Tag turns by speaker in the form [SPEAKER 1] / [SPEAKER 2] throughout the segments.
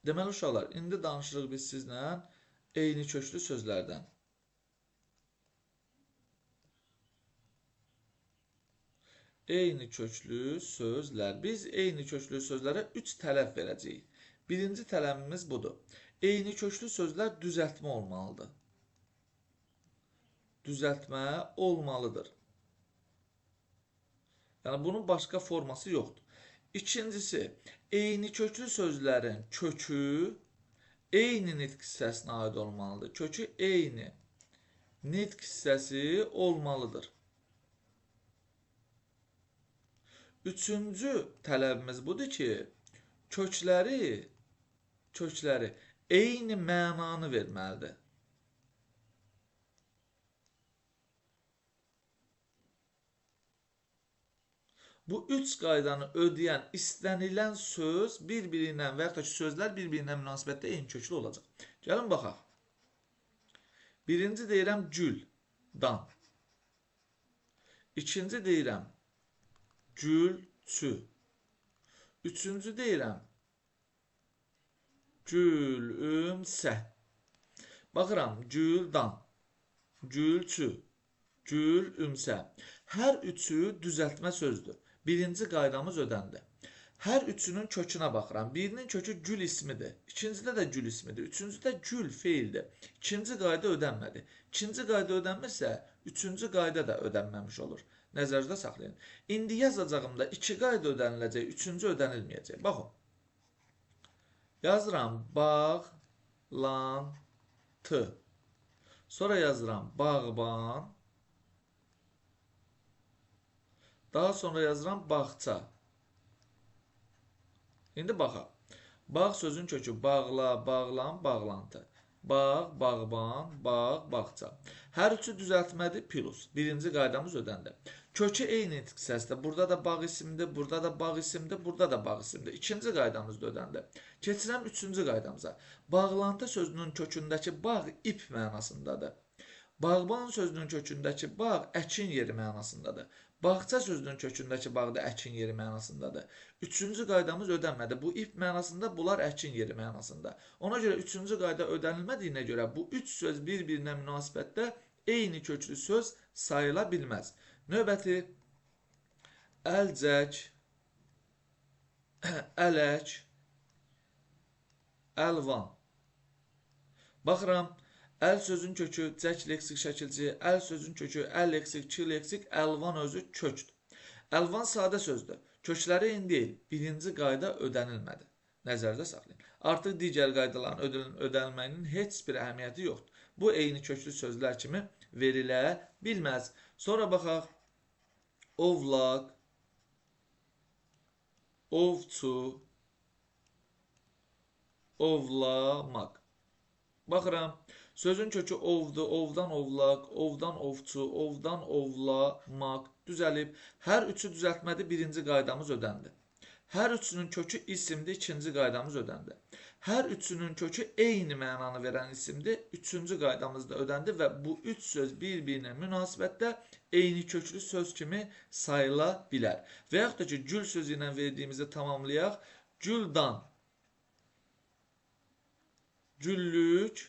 [SPEAKER 1] Deməli uşaqlar, indi danışırıq biz sizlə eyni köklü sözlərdən. Eyni köklü sözlər. Biz eyni köklü sözlərə 3 tələb verəcəyik. Birinci tələbimiz budur. Eyni köklü sözlər düzəltmə olmalıdır. Düzəltmə olmalıdır. Yəni, bunun başqa forması yoxdur. İkincisi, eyni köklü sözlərin kökü eyni nitq hissəsinə aid olmalıdır. Kökü eyni nitq hissəsi olmalıdır. Üçüncü tələbimiz budur ki, kökləri eyni mənanı verməlidir. Bu üç qaydanı ödəyən istənilən söz bir-biri ilə və yaxud da ki, sözlər bir-biri ilə münasibətdə eyni köklü olacaq. Gəlin baxaq. Birinci deyirəm gül, dan. İkinci deyirəm gülçü. Üçüncü deyirəm gülümsə. Baxıram, güldan, gülçü, gülümsə. Hər üçü düzəltmə sözdür. Birinci qaydamız ödəndi. Hər üçünün kökünə baxıram. Birinin kökü gül ismidir. İkincidə də gül ismidir. Üçüncüdə gül feildir. İkinci qayda ödənmədi. İkinci qayda ödənmirsə, üçüncü qayda da ödənməmiş olur. Nəzərdə saxlayın. İndi yazacağımda 2 qayda ödəniləcək, üçüncü ödənilməyəcək. Baxın. Yazıram bağlantı. Sonra yazıram bağban. Daha sonra yazıram bağça. İndi baxaq. Bağ sözün kökü bağla, bağlan, bağlantı. Bağ, bağban, bağ, bağça. Hər üçü düzəltmədir, plus. Birinci qaydamız ödəndi. Kökü eyni nitq hissəsidir. Burada da bağ isimdir, burada da bağ isimdir, burada da bağ isimdir. İkinci qaydamız da ödəndi. Keçirəm üçüncü qaydamıza. Bağlantı sözünün kökündəki bağ ip mənasındadır. Bağban sözünün kökündəki bağ əkin yeri mənasındadır. Bağça sözünün kökündəki bağ da əkin yeri mənasındadır. Üçüncü qaydamız ödənmədi. Bu ip mənasında, bunlar əkin yeri mənasında. Ona görə üçüncü qayda ödənilmədiyinə görə bu üç söz bir-birinə münasibətdə eyni köklü söz sayıla bilməz. Növbəti əlcək, ələk, əlvan. Baxıram. Əl sözün kökü, cək leksik şəkilci, əl sözün kökü, əl leksik, ki leksik, əlvan özü kökdür. Əlvan sadə sözdür. Kökləri eyni deyil. Birinci qayda ödənilmədi. Nəzərdə saxlayın. Artıq digər qaydaların ödənilməyinin heç bir əhəmiyyəti yoxdur. Bu eyni köklü sözlər kimi verilə bilməz. Sonra baxaq. Ovlaq, ovçu, ovlamaq. Baxıram. Sözün kökü ovdur, ovdan ovlaq, ovdan ovçu, ovdan ovlamaq düzəlib. Hər üçü düzəltmədi, birinci qaydamız ödəndi. Hər üçünün kökü isimdir, ikinci qaydamız ödəndi. Hər üçünün kökü eyni mənanı verən isimdir, üçüncü qaydamız da ödəndi və bu üç söz bir-birinə münasibətdə eyni köklü söz kimi sayıla bilər. Və yaxud da ki, gül sözü ilə verdiyimizi tamamlayaq. Güldan, güllük,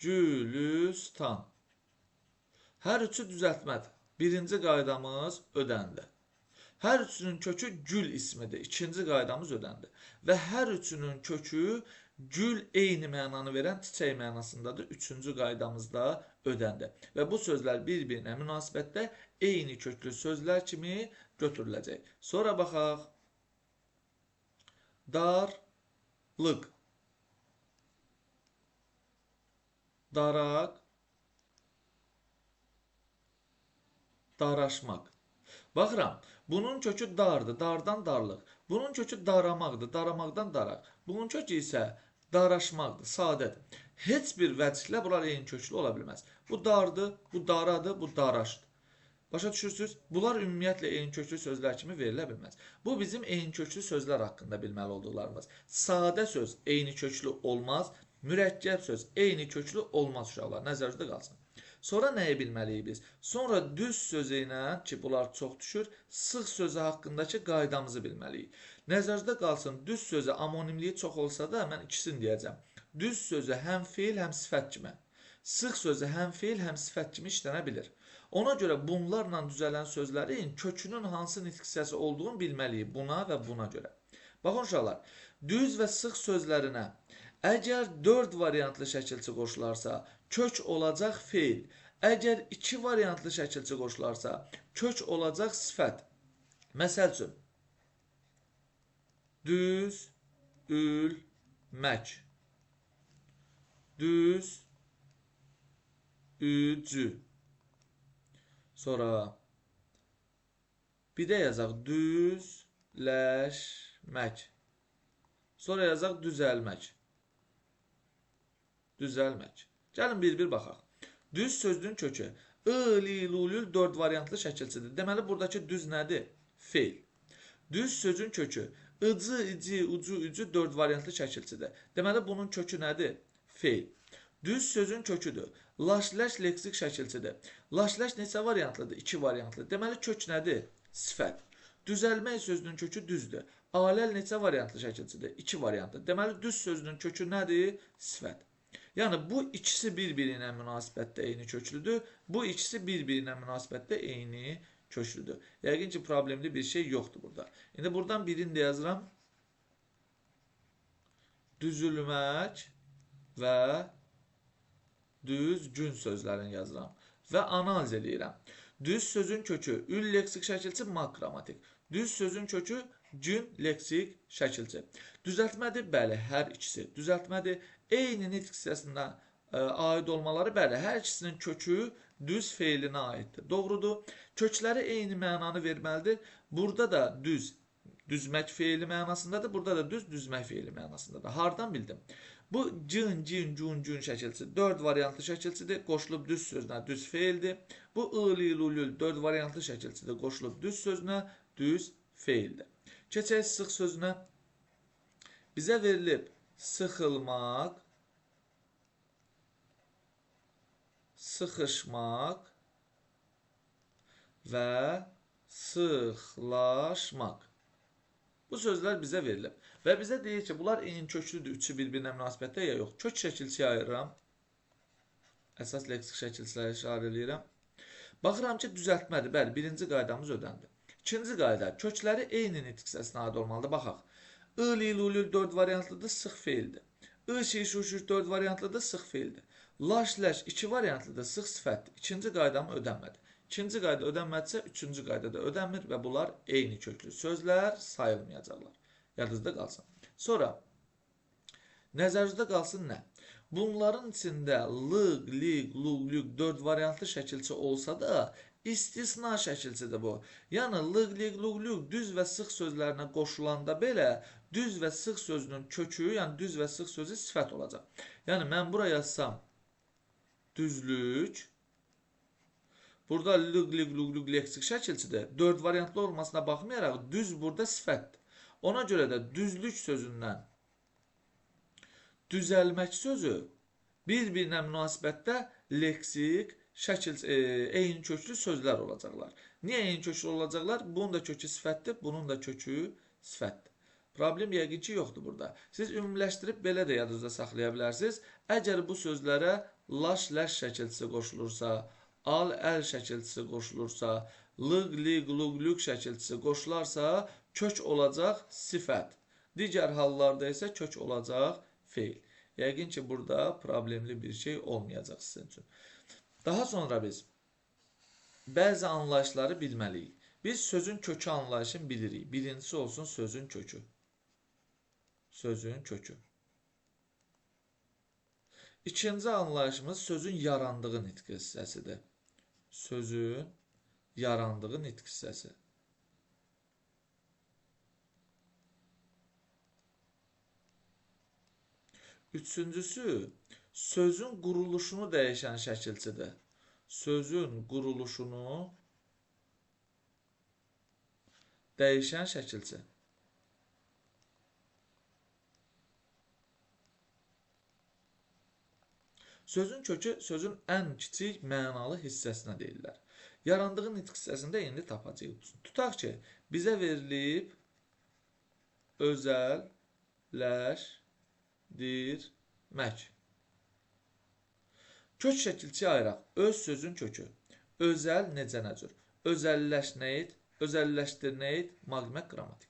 [SPEAKER 1] Gülüstan. Hər üçü düzəltmədir. Birinci qaydamız ödəndi. Hər üçünün kökü gül ismidir. İkinci qaydamız ödəndi. Və hər üçünün kökü gül eyni mənanı verən çiçək mənasındadır. Üçüncü qaydamız da ödəndi. Və bu sözlər bir-birinə münasibətdə eyni köklü sözlər kimi götürüləcək. Sonra baxaq. Darlıq. Daraq, daraşmaq. Baxıram, bunun kökü dardır, dardan darlıq. Bunun kökü daramaqdır, daramaqdan daraq. Bunun kökü isə daraşmaqdır, sadədir. Heç bir vəcihlə bunlar eyni köklü ola bilməz. Bu dardır, bu daradır, bu daraşdır. Başa düşürsünüz? Bunlar ümumiyyətlə eyni köklü sözlər kimi verilə bilməz. Bu bizim eyni köklü sözlər haqqında bilməli olduqlarımız. Sadə söz eyni köklü olmaz. Mürəkkəb söz eyni köklü olmaz uşaqlar, nəzərinizdə qalsın. Sonra nəyi bilməliyik biz? Sonra düz sözü ilə, ki bunlar çox düşür, sıx sözü haqqındakı qaydamızı bilməliyik. Nəzərdə qalsın, düz sözə amonimliyi çox olsa da mən ikisini deyəcəm. Düz sözə həm feil, həm sifət kimi. Sıx sözə həm feil, həm sifət kimi işlənə bilir. Ona görə bunlarla düzələn sözlərin kökünün hansı nitq hissəsi olduğunu bilməliyik buna və buna görə. Baxın uşaqlar, düz və sıx sözlərinə əgər 4 variantlı şəkilçi qoşularsa, kök olacaq feil. Əgər 2 variantlı şəkilçi qoşularsa, kök olacaq sifət. Məsəl üçün, düz, ülmək, düz, ücü. Sonra bir də yazaq düzləşmək. Sonra yazaq düzəlmək. Düzəlmək. Gəlin bir-bir baxaq. Düz sözünün kökü ıl-il-ul-ül 4 variantlı şəkilçidir. Deməli, buradakı düz nədir? Feil. Düz sözün kökü ıcı, ici, ucu, ücü 4 variantlı şəkilçidir. Deməli, bunun kökü nədir? Feil. Düz sözün köküdür. Laş-ləş leksik şəkilçidir. Laş-ləş neçə variantlıdır? 2 variantlı. Deməli, kök nədir? Sifət. Düzəlmək sözünün kökü düzdür. Aləl neçə variantlı şəkilçidir? 2 variantlı. Deməli, düz sözünün kökü nədir? Sifət. Yəni, bu ikisi bir-biri ilə münasibətdə eyni köklüdür. Bu ikisi bir-biri ilə münasibətdə eyni köklüdür. Yəqin ki, problemli bir şey yoxdur burada. İndi buradan birini də yazıram. Düzülmək və düzgün sözlərini yazıram və analiz edirəm. Düz sözün kökü ül leksik şəkilçi maq qrammatik. Düz sözün kökü gün leksik şəkilçi. Düzəltmədir? Bəli, hər ikisi. Düzəltmədir? Eyni nitq hissəsinə aid olmaları, bəli, hər ikisinin kökü düz feilinə aiddir. Doğrudur. Kökləri eyni mənanı verməlidir. Burada da düz, düzmək feili mənasındadır. Burada da düz, düzmək feili mənasındadır. Hardan bildim? Bu cın, cin, cun, cun şəkilçi 4 variantlı şəkilçidir. Qoşulub düz sözünə düz feildir. Bu ıl-il-ul-ül 4 variantlı şəkilçidir. Qoşulub düz sözünə düz feildir. Keçək sıx sözünə. Bizə verilib sıxılmaq, sıxışmaq və sıxlaşmaq. Bu sözlər bizə verilib. Və bizə deyir ki, bunlar eyni köklüdür, üçü bir-birinə münasibətdə ya yox. Kök şəkilçiyə ayırıram. Əsas leksik şəkilçilərə işarə edirəm. Baxıram ki, düzəltmədir. Bəli, birinci qaydamız ödəndi. İkinci qayda, kökləri eyni nitq hissəsinə aid olmalıdır. Baxaq. ıl-il-ul-ül 4 variantlıdır, sıx feildir. ış-iş-uş 4 variantlıdır, sıx feildir. Laş-ləş 2 variantlıdır, sıx sifətdir. İkinci qaydamı ödənmədi. İkinci qayda ödənmədisə, üçüncü qayda da ödənmir və bunlar eyni köklü sözlər sayılmayacaqlar. Yadınızda qalsın. Sonra, nəzərinizdə qalsın nə? Bunların içində lıq, liq, luq, lüq 4 variantlı şəkilçi olsa da, istisna şəkilçidir bu. Yəni, lıq, liq, luq, lüq düz və sıx sözlərinə qoşulanda belə, düz və sıx sözünün kökü, yəni düz və sıx sözü sifət olacaq. Yəni, mən buraya yazsam, düzlük, burada lıq, liq, luq, lüq leksik şəkilçidir. 4 variantlı olmasına baxmayaraq, düz burada sifətdir. Ona görə də düzlük sözündən düzəlmək sözü bir-birinə münasibətdə leksik, eyni köklü sözlər olacaqlar. Niyə eyni köklü olacaqlar? Bunun da kökü sifətdir, bunun da kökü sifətdir. Problem yəqin ki, yoxdur burada. Siz ümumiləşdirib belə də yadınızda saxlaya bilərsiniz. Əgər bu sözlərə laş-ləş şəkilçisi qoşulursa, al-əl şəkilçisi qoşulursa, lıq, liq, luq, lüq şəkilçisi qoşularsa, kök olacaq sifət. Digər hallarda isə kök olacaq feil. Yəqin ki, burada problemli bir şey olmayacaq sizin üçün. Daha sonra biz bəzi anlayışları bilməliyik. Biz sözün kökü anlayışını bilirik. Birincisi olsun sözün kökü. Sözün kökü. İkinci anlayışımız sözün yarandığı nitq hissəsidir. Sözün yarandığı nitq hissəsi. Üçüncüsü, sözün quruluşunu dəyişən şəkilçidir. Sözün quruluşunu dəyişən şəkilçi. Sözün kökü sözün ən kiçik mənalı hissəsinə deyirlər. Yarandığı nitq hissəsində indi tapacağıq. Tutaq ki, bizə verilib özəlləşdirmək. Kök şəkilçiyə ayıraq. Öz sözün kökü. Özəl necə nəcür? Özəlləşnəyid, özəlləşdirnəyid, maqmək, qrammatik.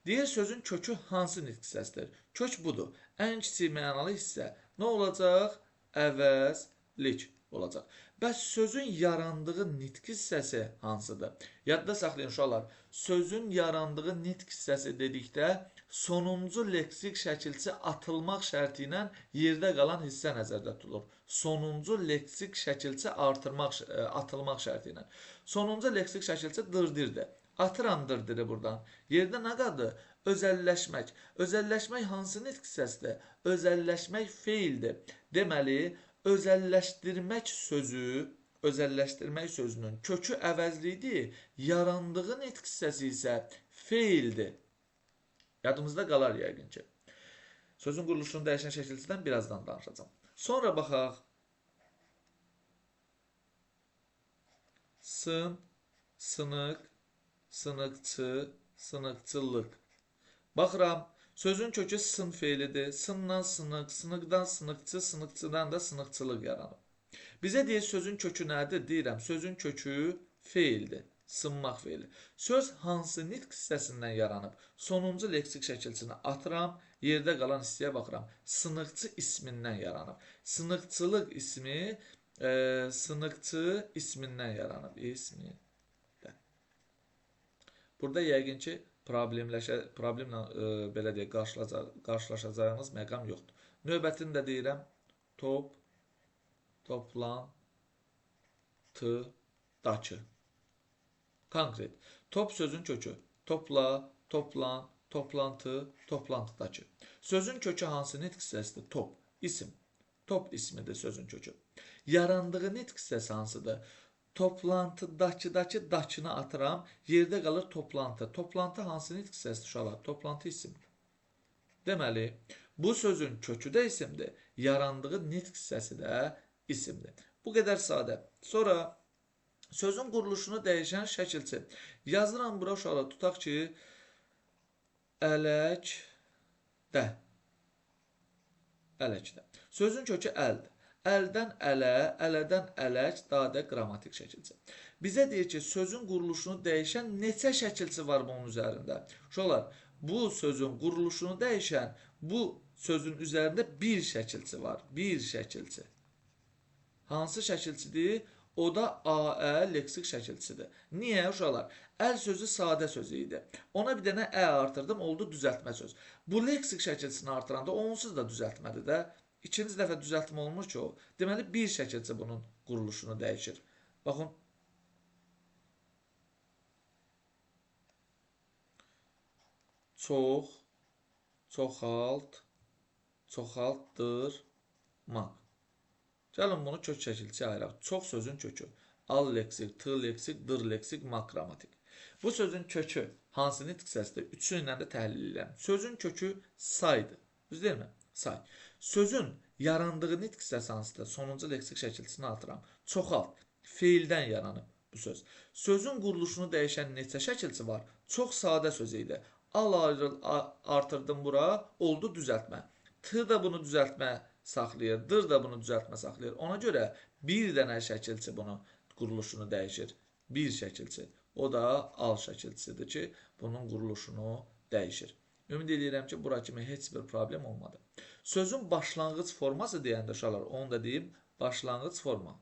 [SPEAKER 1] Deyir sözün kökü hansı nitq hissəsidir? Kök budur. Ən kiçik mənalı hissə nə olacaq? Əvəzlik olacaq. Bəs sözün yarandığı nitq hissəsi hansıdır? Yadda saxlayın uşaqlar. Sözün yarandığı nitq hissəsi dedikdə sonuncu leksik şəkilçi atılmaq şərti ilə yerdə qalan hissə nəzərdə tutulur. Sonuncu leksik şəkilçi atılmaq şərti ilə. Sonuncu leksik şəkilçi dırdirdir. Atıram dırdiri buradan. Yerdə nə qaldı? Özəlləşmək. Özəlləşmək hansı nitq hissəsidir? Özəlləşmək feildir. Deməli, özəlləşdirmək sözünün kökü əvəzlidir, yarandığı nitq hissəsi isə feildir. Yadımızda qalar yəqin ki. Sözün quruluşunu dəyişən şəkilçidən birazdan danışacağım. Sonra baxaq. Sın, sınıq, sınıqçı, sınıqçılıq. Baxıram, sözün kökü sın feilidir. Sından sınıq, sınıqdan sınıqçı, sınıqçıdan da sınıqçılıq yaranıb. Bizə deyir sözün kökü nədir? Deyirəm, sözün kökü feildir. Sınmaq feili. Söz hansı nitq hissəsindən yaranıb? Sonuncu leksik şəkilçini atıram, yerdə qalan hissəyə baxıram. Sınıqçı ismindən yaranıb. Sınıqçılıq ismi sınıqçı ismindən yaranıb. İsmindən. Burada yəqin ki, problemlə belə deyək, qarşılaşacağınız məqam yoxdur. Növbətini də deyirəm, toplantıdakı. Konkret. Top sözün kökü. Topla, toplan, toplantı, toplantıdakı. Sözün kökü hansı nitq hissəsidir? Top, isim. Top ismidir sözün kökü. Yarandığı nitq hissəsi hansıdır? Toplantıdakı dakını atıram, yerdə qalır toplantı. Toplantı hansı nitq hissəsidir uşaqlar? Toplantı isimdir. Deməli, bu sözün kökü də isimdir, yarandığı nitq hissəsi də isimdir. Bu qədər sadə. Sonra sözün quruluşunu dəyişən şəkilçi. Yazıram bura uşaqlar, tutaq ki, ələkdə. Ələkdə. Sözün kökü əldir. Əldən ələ, ələdən ələk, dadə qrammatik şəkilçi. Bizə deyir ki, sözün quruluşunu dəyişən neçə şəkilçi var bunun üzərində? Uşaqlar, bu sözün quruluşunu dəyişən bu sözün üzərində bir şəkilçi var. Bir şəkilçi. Hansı şəkilçidir? O da Aə leksik şəkilçisidir. Niyə uşaqlar? Əl sözü sadə sözü idi. Ona bir dənə ə artırdım, oldu düzəltmə söz. Bu leksik şəkilçisini artıranda onsuz da düzəltmədir də. İkinci dəfə düzəltmə olmur ki o. Deməli, bir şəkilçi bunun quruluşunu dəyişir. Baxın. Çox, çoxalt, çoxaltdırmaq. Gəlin bunu kök şəkilçiyə ayıraq. Çox sözün kökü. Al leksik, t leksik, dır leksik, mak qrammatik. Bu sözün kökü hansı nitq hissəsidir? Üçü ilə də təhlil edirəm. Sözün kökü saydır. Düz deyilmi? Say. Sözün yarandığı nitq hissəsi hansıdır? Sonuncu leksik şəkilçisini atıram. Çoxalt. Feildən yaranıb bu söz. Sözün quruluşunu dəyişən neçə şəkilçi var? Çox sadə söz idi. Al artırdım bura, oldu düzəltmə. T da bunu düzəltmə saxlayır, dır da bunu düzəltmə saxlayır. Ona görə bir dənə şəkilçi bunu quruluşunu dəyişir. Bir şəkilçi. O da al şəkilçisidir ki, bunun quruluşunu dəyişir. Ümid edirəm ki, bura kimi heç bir problem olmadı. Sözün başlanğıc forması deyəndə uşaqlar, onu da deyim, başlanğıc forma.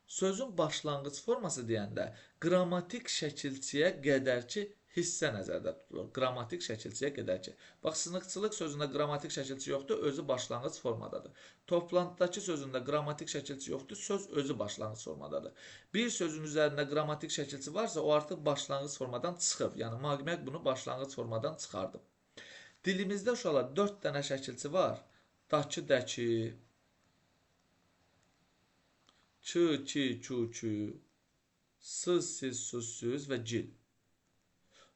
[SPEAKER 1] Sözün başlanğıc forması deyəndə qrammatik şəkilçiyə qədərki hissə nəzərdə tutulur. Qrammatik şəkilçiyə qədər ki. Bax, sınıqçılıq sözündə qrammatik şəkilçi yoxdur, özü başlanğıc formadadır. Toplantıdakı sözündə qrammatik şəkilçi yoxdur, söz özü başlanğıc formadadır. Bir sözün üzərində qrammatik şəkilçi varsa, o artıq başlanğıc formadan çıxıb. Yəni, maqmək bunu başlanğıc formadan çıxardıb. Dilimizdə uşaqlar 4 dənə şəkilçi var. Dakı, dəki, çı, ki, çu, çü, sız, siz, susuz və cil.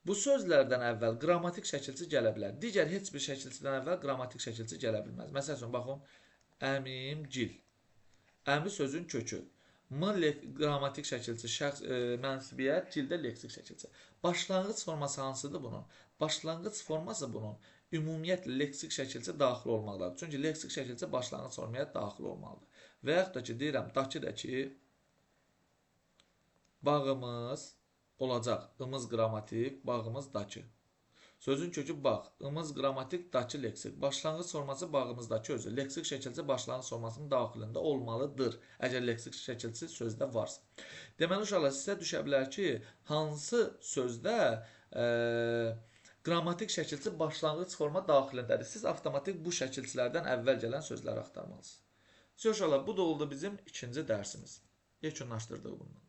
[SPEAKER 1] Bu sözlərdən əvvəl qrammatik şəkilçi gələ bilər. Digər heç bir şəkilçidən əvvəl qrammatik şəkilçi gələ bilməz. Məsələn, baxın, əmim, cil. Əmi sözün kökü. qrammatik şəkilçi, şəxs, mənsubiyyət, cildə leksik şəkilçi. Başlanğıc forması hansıdır bunun? Başlanğıc forması bunun ümumiyyətlə leksik şəkilçi daxil olmaqdadır. Çünki leksik şəkilçi başlanğıc formaya daxil olmalıdır. Və yaxud da ki, deyirəm, dakı da ki, bağımız olacaq. Imız qrammatik, bağımız dakı. Sözün kökü bağ, ımız qrammatik, dakı leksik. Başlanğıc forması bağımızdakı özü. Leksik şəkilçi başlanğıc formasının daxilində olmalıdır. Əgər leksik şəkilçi sözdə varsa. Deməli, uşaqlar, sizə düşə bilər ki, hansı sözdə qrammatik şəkilçi başlanğıc forma daxilindədir. Siz avtomatik bu şəkilçilərdən əvvəl gələn sözləri axtarmalısınız. Uşaqlar, bu da oldu bizim ikinci dərsimiz. Yekunlaşdırdıq bundan.